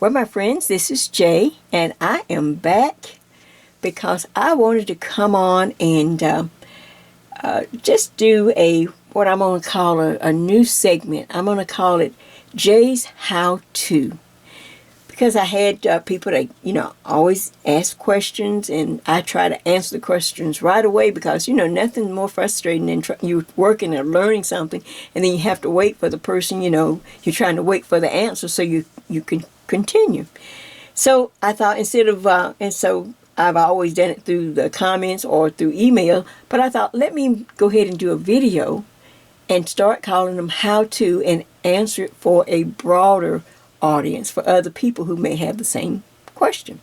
Well, my friends, this is Jay, and I am back because I wanted to come on and just do what I'm going to call a new segment. I'm going to call it Jay's How To. Because I had people that, always ask questions, and I try to answer the questions right away because, nothing more frustrating than you working or learning something, and then you have to wait for the person, you're trying to wait for the answer so you can continue. So I thought and so I've always done it through the comments or through email, but I thought, let me go ahead and do a video and start calling them how to and answer it for a broader audience, for other people who may have the same question.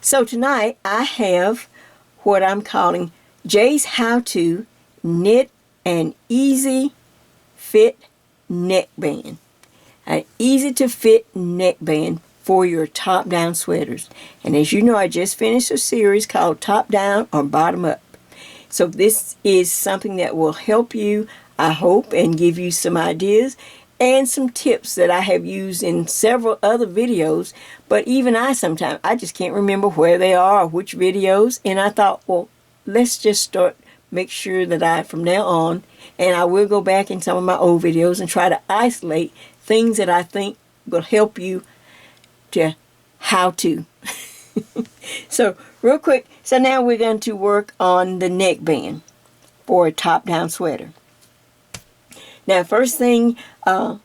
So tonight I have what I'm calling Jay's How To Knit an Easy Fit Neckband. An easy to fit neckband for your top down sweaters. And as you know, I just finished a series called Top Down or Bottom Up. So this is something that will help you, I hope, and give you some ideas and some tips that I have used in several other videos. But even I just can't remember where they are or which videos. And I thought, well, let's just make sure that from now on, and I will go back in some of my old videos and try to isolate things that I think will help you to how to. So real quick, so now we're going to work on the neckband for a top-down sweater. Now, first thing that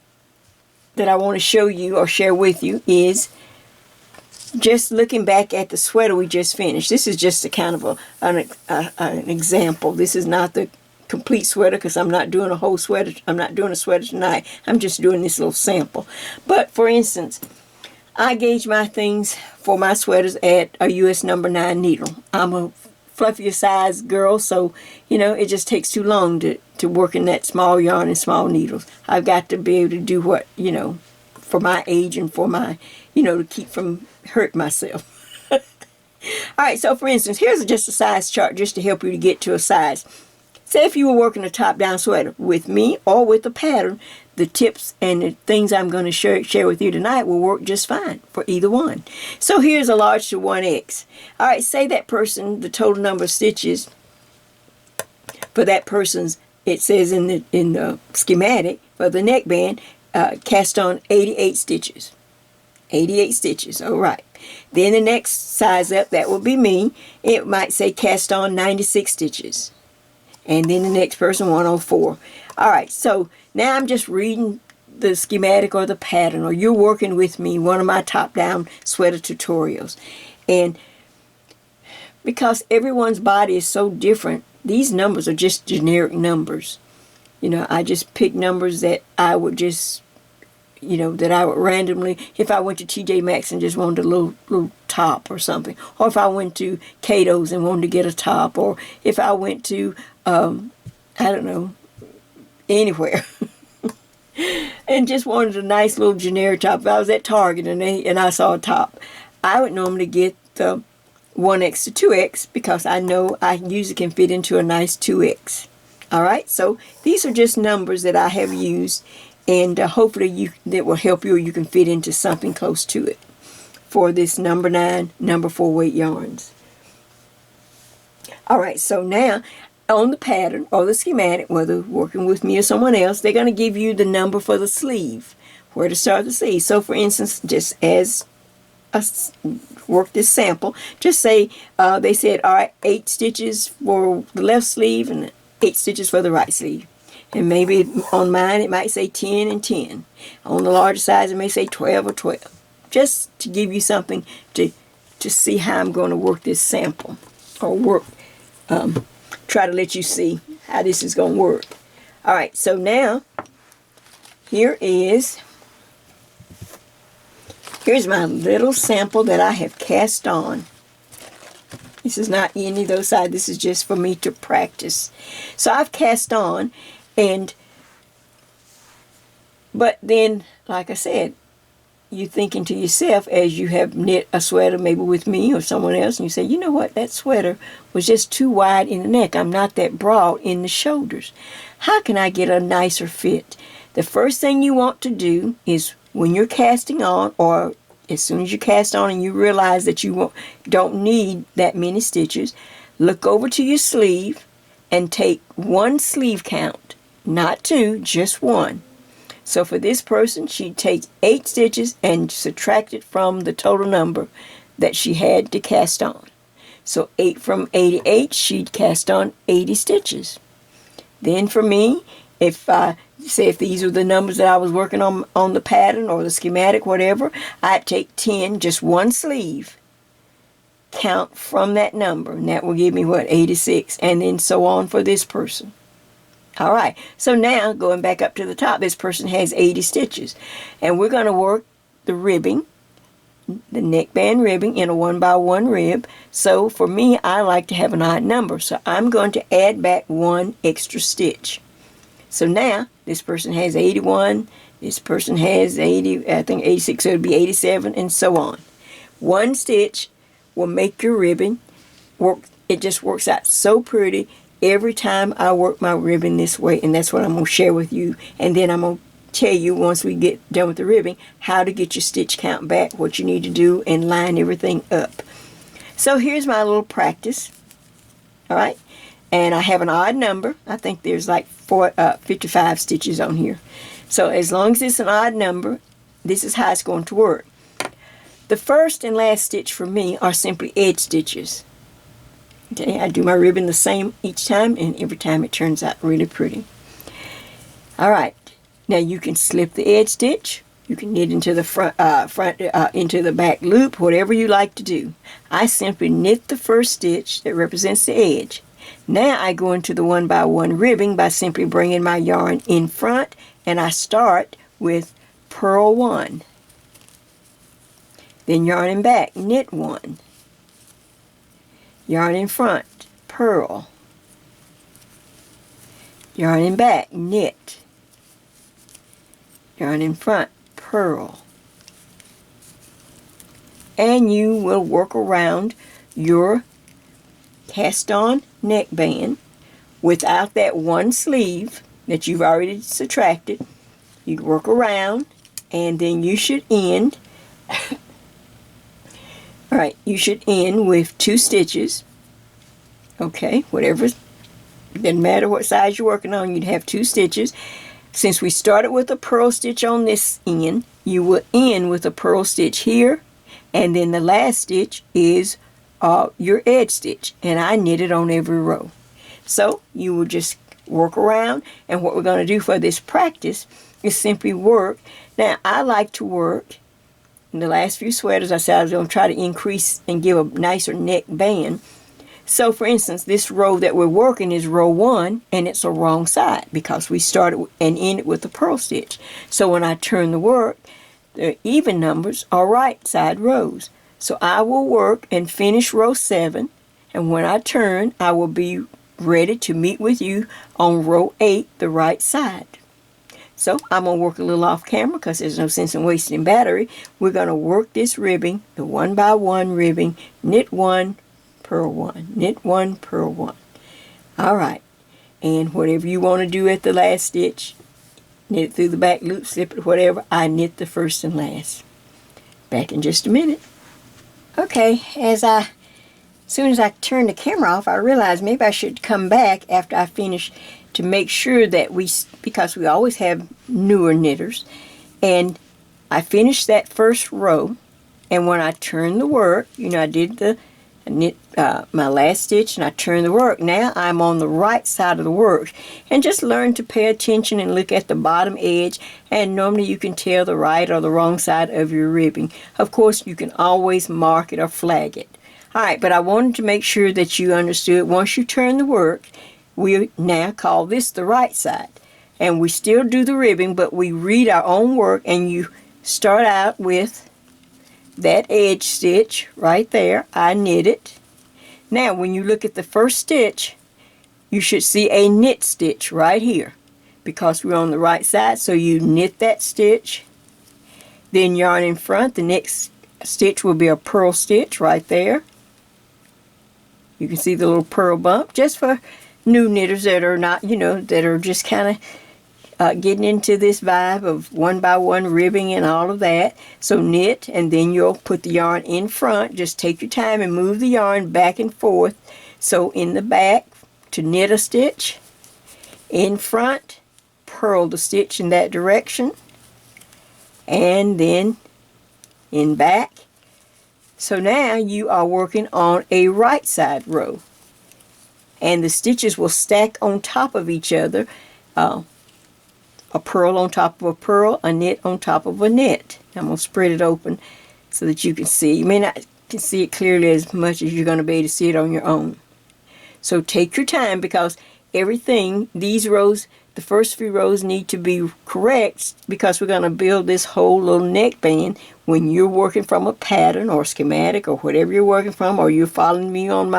I want to show you or share with you is just looking back at the sweater we just finished. This is just a kind of an example. This is not the complete sweater because I'm not doing a whole sweater. I'm not doing a sweater tonight. I'm just doing this little sample. But for instance, I gauge my things for my sweaters at a US number 9 needle. I'm a fluffier size girl, so it just takes too long to work in that small yarn and small needles. I've got to be able to do what for my age and for my to keep from hurt myself. All right, so for instance, here's just a size chart just to help you to get to a size. Say if you were working a top-down sweater with me or with a pattern, the tips and the things I'm going to share with you tonight will work just fine for either one. So here's a large to 1X. All right, say that person, the total number of stitches for that person's, it says in the schematic for the neckband, cast on 88 stitches. 88 stitches, all right. Then the next size up, that will be me. It might say cast on 96 stitches. And then the next person, 104. All right, so now I'm just reading the schematic or the pattern, or you're working with me, one of my top-down sweater tutorials. And because everyone's body is so different, these numbers are just generic numbers. I just pick numbers that I would just, that I would randomly, if I went to TJ Maxx and just wanted a little top or something, or if I went to Cato's and wanted to get a top, or if I went to, I don't know, anywhere, and just wanted a nice little generic top. If I was at Target and I saw a top, I would normally get the 1X to 2X because I know I usually can fit into a nice 2X. All right, so these are just numbers that I have used, and hopefully that will help you, or you can fit into something close to it for this number 9, number 4 weight yarns. All right, so now on the pattern or the schematic, whether working with me or someone else, they're going to give you the number for the sleeve, where to start the sleeve. So for instance, just as I work this sample, just say they said, all right, 8 stitches for the left sleeve and 8 stitches for the right sleeve. And maybe on mine it might say 10 and 10. On the larger size it may say 12 or 12. Just to give you something to see how I'm going to work this sample, or try to let you see how this is going to work. All right, so now here's my little sample that I have cast on. This is not any of those sides. This is just for me to practice. So I've cast on, but then, like I said, you thinking to yourself as you have knit a sweater maybe with me or someone else, and you say, you know what, that sweater was just too wide in the neck. I'm not that broad in the shoulders. How can I get a nicer fit? The first thing you want to do is when you're casting on, or as soon as you cast on and you realize that you don't need that many stitches, look over to your sleeve and take one sleeve count, not two, just one. So for this person, she'd take 8 stitches and subtract it from the total number that she had to cast on. So 8 from 88, she'd cast on 80 stitches. Then for me, if these are the numbers that I was working on the pattern or the schematic, whatever, I'd take 10, just one sleeve, count from that number, and that will give me, 86, and then so on for this person. All right, so now going back up to the top, this person has 80 stitches, and we're going to work the ribbing, the neckband ribbing in a 1x1 rib. So for me, I like to have an odd number, so I'm going to add back 1 extra stitch. So now this person has 81, this person has 80, I think 86, so it would be 87, and so on. 1 stitch will make your ribbon work. It just works out so pretty every time I work my ribbon this way, and that's what I'm going to share with you. And then I'm going to tell you, once we get done with the ribbing, how to get your stitch count back, what you need to do, and line everything up. So here's my little practice. All right, and I have an odd number. I think there's like 55 stitches on here. So as long as it's an odd number, this is how it's going to work. The first and last stitch for me are simply edge stitches. Okay, I do my ribbon the same each time, and every time it turns out really pretty. All right, now you can slip the edge stitch. You can knit into the into the back loop, whatever you like to do. I simply knit the first stitch that represents the edge. Now I go into the 1x1 ribbing by simply bringing my yarn in front, and I start with purl 1. Then yarn in back, knit 1. Yarn in front, purl. Yarn in back, knit. Yarn in front, purl. And you will work around your cast on neckband without that one sleeve that you've already subtracted. You work around, and then you should end all right, you should end with 2 stitches. Okay, whatever, doesn't matter what size you're working on, you'd have 2 stitches. Since we started with a purl stitch on this end, you will end with a purl stitch here, and then the last stitch is your edge stitch, and I knit it on every row. So you will just work around, and what we're going to do for this practice is simply work. Now I like to work in the last few sweaters. I said I was going to try to increase and give a nicer neck band. So for instance, this row that we're working is row 1, and it's a wrong side because we started and ended with a purl stitch. So when I turn the work, the even numbers are right side rows. So I will work and finish row 7, and when I turn, I will be ready to meet with you on row 8, the right side. So I'm going to work a little off camera because there's no sense in wasting battery. We're going to work this ribbing, the 1x1 ribbing, knit 1, purl 1, knit 1, purl 1. All right, and whatever you want to do at the last stitch, knit it through the back loop, slip it, whatever. I knit the first and last. Back in just a minute. Okay, as soon as I turned the camera off, I realized maybe I should come back after I finish to make sure that because we always have newer knitters, and I finished that first row, and when I turned the work, I did knit my last stitch, and I turned the work. Now I'm on the right side of the work, and just learn to pay attention and look at the bottom edge, and normally you can tell the right or the wrong side of your ribbing. Of course, you can always mark it or flag it. All right, but I wanted to make sure that you understood once you turn the work, we now call this the right side. And we still do the ribbing, but we read our own work, and you start out with that edge stitch right there. I knit it. Now, when you look at the first stitch, you should see a knit stitch right here because we're on the right side. So you knit that stitch, then yarn in front. The next stitch will be a purl stitch right there. You can see the little purl bump, just for new knitters that are not, that are just kind getting into this vibe of one by one ribbing and all of that. So knit, and then you'll put the yarn in front. Just take your time and move the yarn back and forth. So in the back, to knit a stitch. In front, purl the stitch in that direction. And then in back. So now you are working on a right side row. And the stitches will stack on top of each other. A purl on top of a purl, a knit on top of a knit. I'm going to spread it open so that you can see. You may not can see it clearly as much as you're going to be able to see it on your own. So take your time, because everything, these rows, the first few rows need to be correct, because we're going to build this whole little neckband. When you're working from a pattern or schematic or whatever you're working from, or you're following me on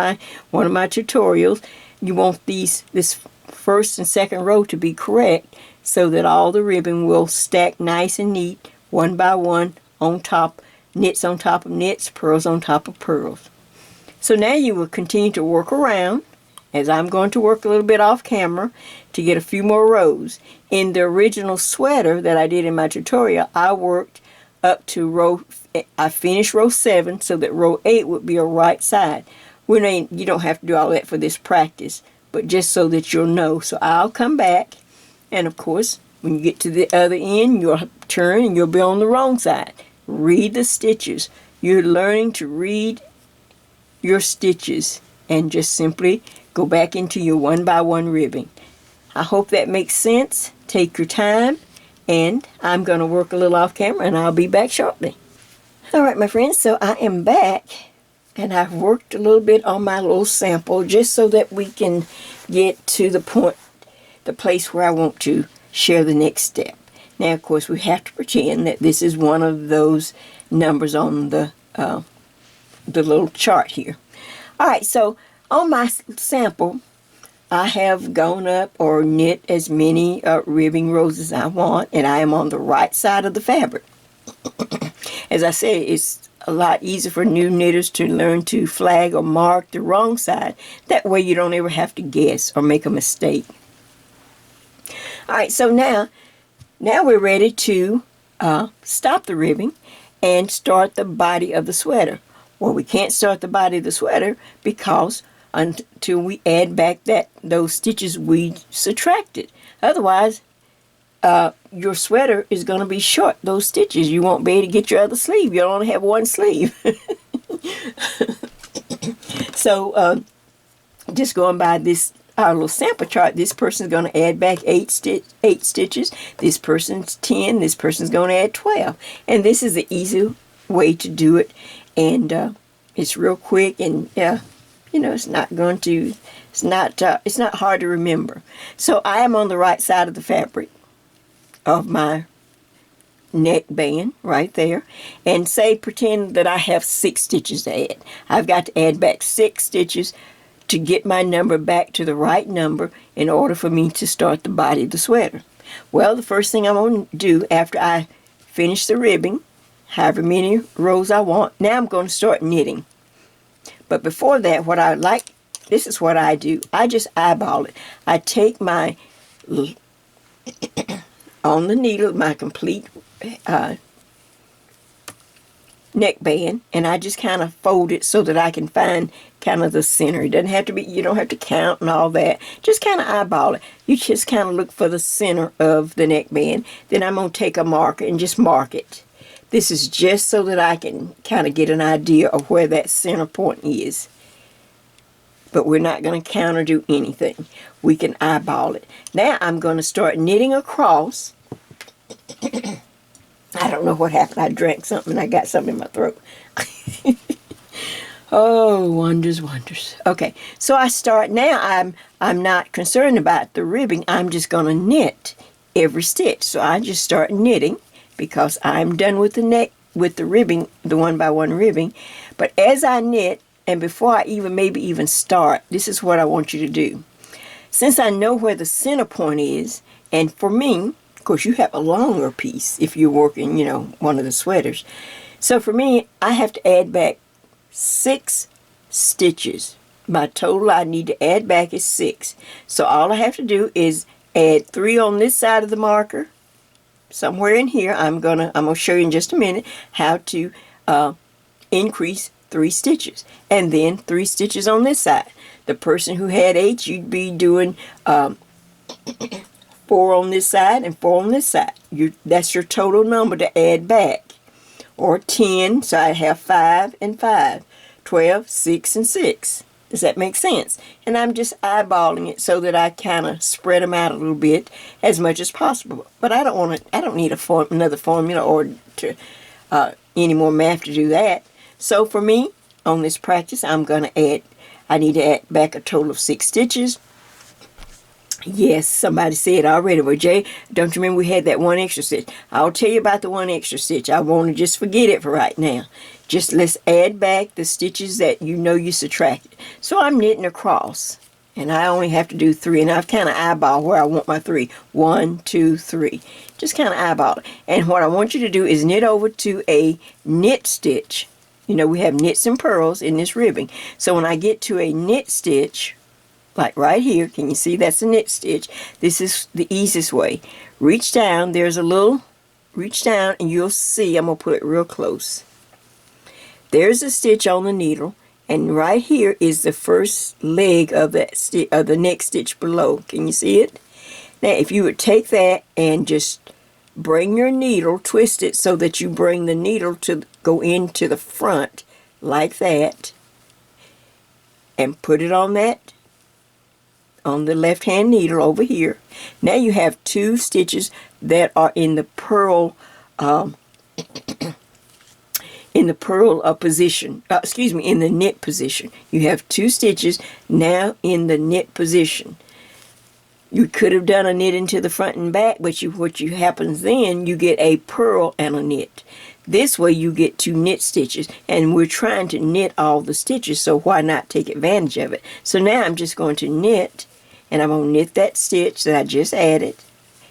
one of my tutorials, you want this first and second row to be correct, so that all the ribbon will stack nice and neat, one by one, on top, knits on top of knits, purls on top of purls. So now you will continue to work around, as I'm going to work a little bit off camera, to get a few more rows. In the original sweater that I did in my tutorial, I worked up to I finished row 7, so that row 8 would be a right side. You don't have to do all that for this practice, but just so that you'll know. So I'll come back. And of course, when you get to the other end, you'll turn and you'll be on the wrong side. Read the stitches. You're learning to read your stitches and just simply go back into your one by one ribbing. I hope that makes sense. Take your time, and I'm going to work a little off camera, and I'll be back shortly. All right, my friends, so I am back, and I've worked a little bit on my little sample just so that we can get to the point, the place where I want to share the next step. Now, of course, we have to pretend that this is one of those numbers on the little chart here. All right, so on my sample, I have gone up or knit as many ribbing rows as I want, and I am on the right side of the fabric. As I said, it's a lot easier for new knitters to learn to flag or mark the wrong side. That way you don't ever have to guess or make a mistake. Alright, so now we're ready to stop the ribbing and start the body of the sweater. Well, we can't start the body of the sweater because until we add back those stitches we subtracted. Otherwise, your sweater is going to be short, those stitches. You won't be able to get your other sleeve. You'll only have one sleeve. So, just going by this our little sample chart, this person's going to add back 8 stitches. This person's 10. This person's going to add 12. And this is the easy way to do it. And it's real quick, and you know, it's not hard to remember. So I am on the right side of the fabric of my neckband right there, and pretend that I have 6 stitches to add. I've got to add back 6 stitches to get my number back to the right number in order for me to start the body of the sweater. Well, the first thing I'm going to do after I finish the ribbing, however many rows I want, now I'm going to start knitting. But before that, this is what I do. I just eyeball it. I take my, on the needle, my complete neckband, and I just kind of fold it so that I can find kind of the center. It doesn't have to be, you don't have to count and all that. Just kind of eyeball it. You just kind of look for the center of the neckband. Then I'm going to take a marker and just mark it. This is just so that I can kind of get an idea of where that center point is. But we're not going to count or do anything. We can eyeball it. Now I'm going to start knitting across. I don't know what happened. I drank something and I got something in my throat. Oh, wonders, wonders. Okay, so I start now. I'm not concerned about the ribbing. I'm just going to knit every stitch. So I just start knitting because I'm done with the ribbing, the one by one ribbing. But as I knit, and before I maybe even start, this is what I want you to do. Since I know where the center point is, and for me, of course, you have a longer piece if you're working, you know, one of the sweaters. So for me, I have to add back 6 stitches. My total I need to add back is 6. So all I have to do is add 3 on this side of the marker. Somewhere in here, I'm gonna show you in just a minute how to increase 3 stitches, and then 3 stitches on this side. The person who had 8, you'd be doing 4 on this side and 4 on this side. That's your total number to add back. Or 10, so I have 5 and 5, 12, 6 and 6. Does that make sense? And I'm just eyeballing it so that I kind of spread them out a little bit as much as possible. But I don't need another formula or any more math to do that. So for me, on this practice, I need to add back a total of 6 stitches. Yes, somebody said already, well, Jay, don't you remember we had that 1 extra stitch? I'll tell you about the 1 extra stitch. I want to just forget it for right now. Just let's add back the stitches that you know you subtracted. So I'm knitting across, and I only have to do 3, and I've kind of eyeballed where I want my 3. 1, 2, 3. Just kind of eyeball it. And what I want you to do is knit over to a knit stitch. You know, we have knits and purls in this ribbing. So when I get to a knit stitch, like right here, can you see that's a knit stitch? This is the easiest way. Reach down, reach down, and you'll see, I'm going to put it real close. There's a stitch on the needle, and right here is the first leg of the next stitch below. Can you see it? Now, if you would take that and just bring your needle, twist it so that you bring the needle to go into the front like that, and put it on the left hand needle over here. Now you have 2 stitches that are in the purl position. In the knit position. You have 2 stitches now in the knit position. You could have done a knit into the front and back, but what happens then, you get a purl and a knit. This way you get 2 knit stitches, and we're trying to knit all the stitches, so why not take advantage of it? So now I'm just going to knit, and I'm going to knit that stitch that I just added,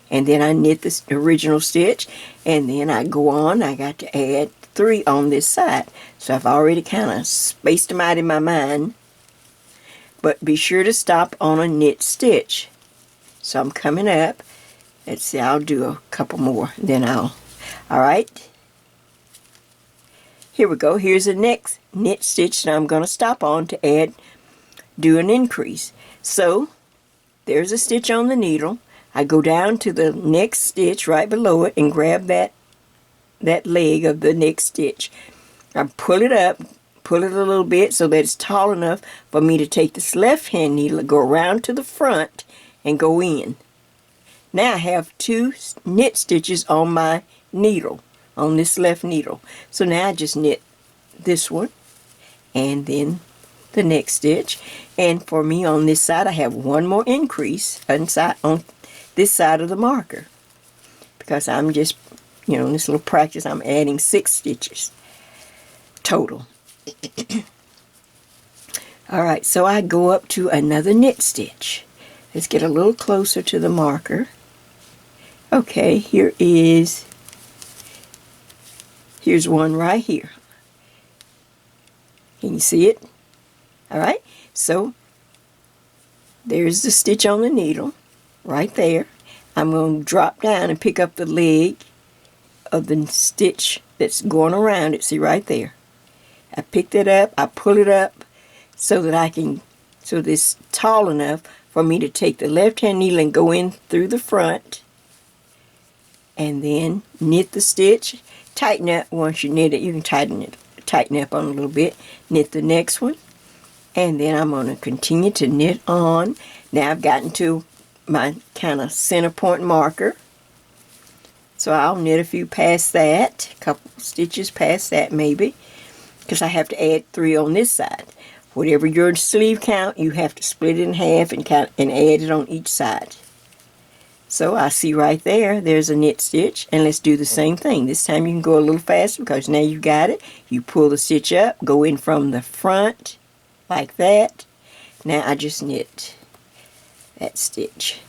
and then I knit the original stitch, and then I go on. I got to add 3 on this side. So I've already kind of spaced them out in my mind, but be sure to stop on a knit stitch. So I'm coming up. Let's see, I'll do a couple more, then alright. Here we go. Here's the next knit stitch that I'm going to stop on to do an increase. So there's a stitch on the needle. I go down to the next stitch right below it and grab that leg of the next stitch. I pull it up, pull it a little bit so that it's tall enough for me to take this left hand needle, go around to the front and go in. Now I have 2 knit stitches on my needle, on this left needle. So now I just knit this one and then the next stitch. And for me on this side, I have 1 more increase inside on this side of the marker, because I'm just, in this little practice, I'm adding 6 stitches total. Alright, so I go up to another knit stitch. Let's get a little closer to the marker. Okay, here's one right here. Can you see it? Alright, so there's the stitch on the needle right there. I'm going to drop down and pick up the leg of the stitch that's going around it. See right there. I picked it up, I pull it up so that so this tall enough for me to take the left hand needle and go in through the front, and then knit the stitch. Tighten up once you knit it. You can tighten up on a little bit. Knit the next one, and then I'm going to continue to knit on. Now I've gotten to my kind of center point marker, so I'll knit a few past that, a couple stitches past that maybe, because I have to add 3 on this side. Whatever your sleeve count, you have to split it in half and add it on each side. So I see right there's a knit stitch, and let's do the same thing. This time you can go a little faster because now you've got it. You pull the stitch up, go in from the front like that. Now I just knit that stitch.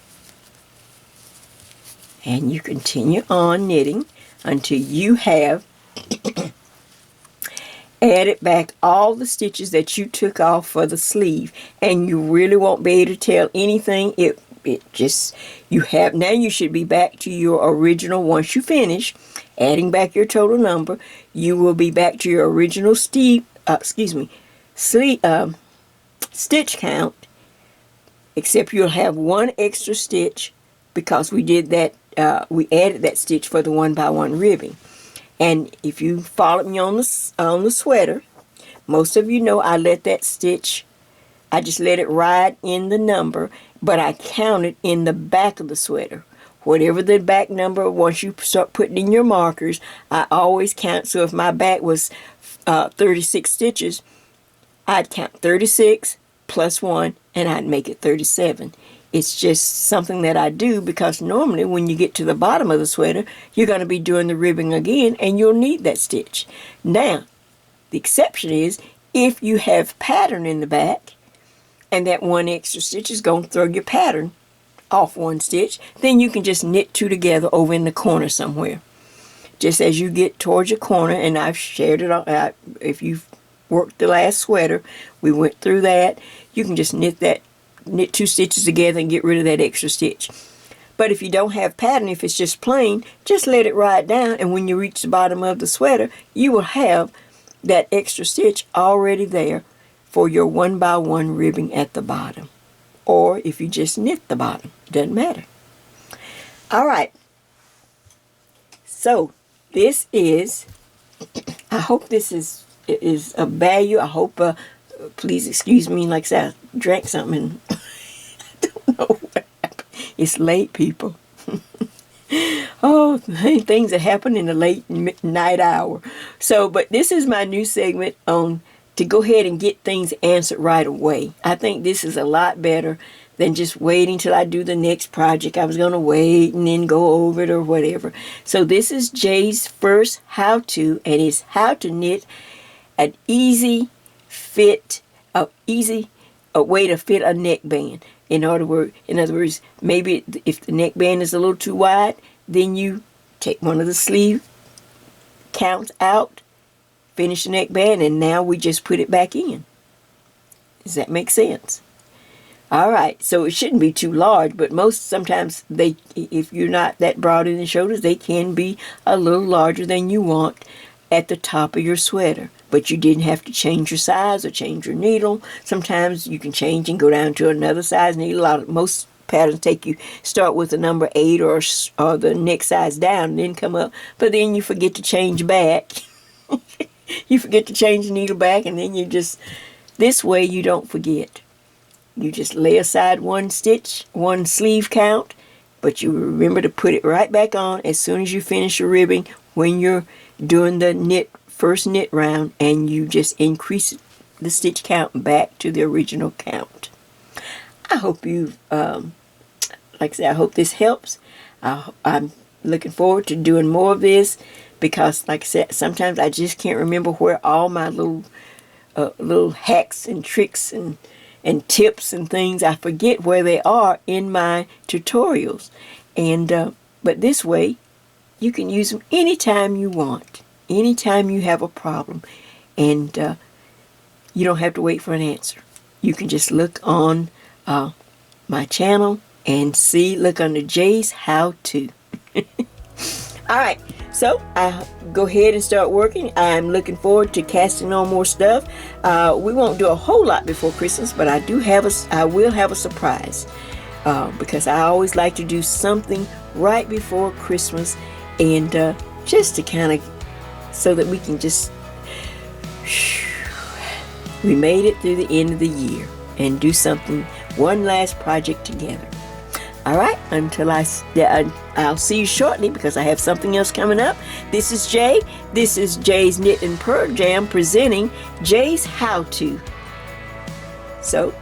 And you continue on knitting until you have added back all the stitches that you took off for the sleeve, and you really won't be able to tell anything Now you should be back to your original. Once you finish adding back your total number, you will be back to your original stitch count, except you'll have one extra stitch because we did that. We added that stitch for the 1x1 ribbing. And if you followed me on the sweater, most of you know I let that stitch, I just let it ride in the number, but I counted in the back of the sweater. Whatever the back number, once you start putting in your markers, I always count. So if my back was 36 stitches, I'd count 36 plus 1, and I'd make it 37. It's just something that I do because normally when you get to the bottom of the sweater, you're going to be doing the ribbing again, and you'll need that stitch. Now, the exception is if you have pattern in the back, and that one extra stitch is going to throw your pattern off one stitch, then you can just knit two together over in the corner somewhere. Just as you get towards your corner, and I've shared it all out. If you've worked the last sweater, we went through that. You can just knit two stitches together and get rid of that extra stitch. But if you don't have pattern, if it's just plain, just let it ride down, and when you reach the bottom of the sweater, you will have that extra stitch already there for your 1x1 ribbing at the bottom. Or if you just knit the bottom, doesn't matter. All right. So this is, I hope this is of value. I hope, please excuse me, like I said, I drank something and I don't know what happened. It's late, people. Oh, things that happen in the late night hour. So, but this is my new segment on to go ahead and get things answered right away. I think this is a lot better than just waiting till I do the next project. I was going to wait and then go over it or whatever. So this is Jay's first how-to, and it's how to knit an easy fit, a way to fit a neckband. In other words, maybe if the neckband is a little too wide, then you take one of the sleeve counts out, finish the neckband, and now we just put it back in. Does that make sense? All right, so it shouldn't be too large, but sometimes if you're not that broad in the shoulders, they can be a little larger than you want at the top of your sweater. But you didn't have to change your size or change your needle. Sometimes you can change and go down to another size needle. Most patterns start with the number 8 or the next size down and then come up, but then you forget to change back. You forget to change the needle back, and then this way you don't forget. You just lay aside one stitch, one sleeve count, but you remember to put it right back on as soon as you finish your ribbing when you're doing the first knit round, and you just increase the stitch count back to the original count. I hope like I said, I hope this helps. I'm looking forward to doing more of this because, like I said, sometimes I just can't remember where all my little hacks and tricks and tips and things, I forget where they are in my tutorials. And but this way, you can use them anytime you want, anytime you have a problem, and you don't have to wait for an answer. You can just look on my channel and look under Jay's How To. All right, so I'll go ahead and start working. I'm looking forward to casting on more stuff. We won't do a whole lot before Christmas, but I will have a surprise because I always like to do something right before Christmas, and just to kind of so that we can we made it through the end of the year and do one last project together. All right, until I'll see you shortly because I have something else coming up. This is Jay. This is Jay's Knit and Purl Jam presenting Jay's How To. So,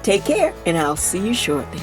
take care, and I'll see you shortly.